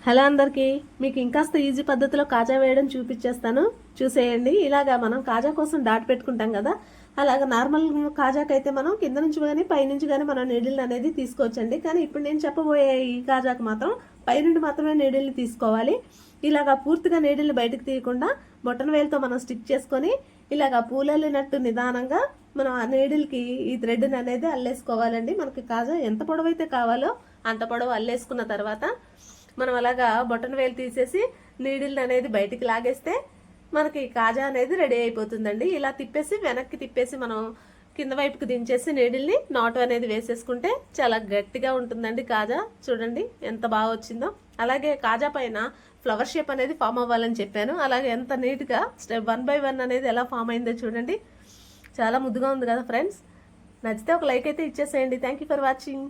Hello అందరికీ, మీకు ఇంకాస్త ఈజీ పద్ధతిలో కాజా వేయడం చూపించేస్తాను, చూసేయండి. ఇలాగా మనం కాజా కోసం డాట్ పెట్టుకుంటాం కదా, అలాగా నార్మల్ కాజాకైతే మనం కింద నుంచి కానీ పైనుంచి కానీ మనం నీడిల్ని అనేది తీసుకోవచ్చండి. కానీ ఇప్పుడు నేను చెప్పబోయే ఈ కాజాకు మాత్రం పైనుండి మాత్రమే నీడిల్ని తీసుకోవాలి. ఇలాగా పూర్తిగా నీడిల్ని బయటకు తీయకుండా బొటన వేలుతో మనం స్టిక్ చేసుకొని ఇలాగా పూలల్లినట్టు నిదానంగా మనం ఆ నీడిల్కి ఈ థ్రెడ్ని అనేది అల్లేసుకోవాలండి. మనకి కాజా ఎంత పొడవైతే కావాలో అంత పొడవు అల్లేసుకున్న తర్వాత మనం అలాగా బొటన వేలు తీసేసి నీడిల్ని అనేది బయటికి లాగేస్తే మనకి కాజా అనేది రెడీ అయిపోతుందండి. ఇలా తిప్పేసి వెనక్కి తిప్పేసి మనం కింద వైపుకి దించేసి నీడిల్ని నాటు అనేది వేసేసుకుంటే చాలా గట్టిగా ఉంటుందండి కాజా. చూడండి ఎంత బాగా వచ్చిందో. అలాగే కాజా పైన ఫ్లవర్ షేప్ అనేది ఫామ్ అవ్వాలని చెప్పాను. అలాగే ఎంత నీట్గా స్టెప్ 1 by 1 అనేది ఎలా ఫామ్ అయిందో చూడండి. చాలా ముద్దుగా ఉంది కదా ఫ్రెండ్స్. నచ్చితే ఒక లైక్ అయితే ఇచ్చేసేయండి. Thank you for watching.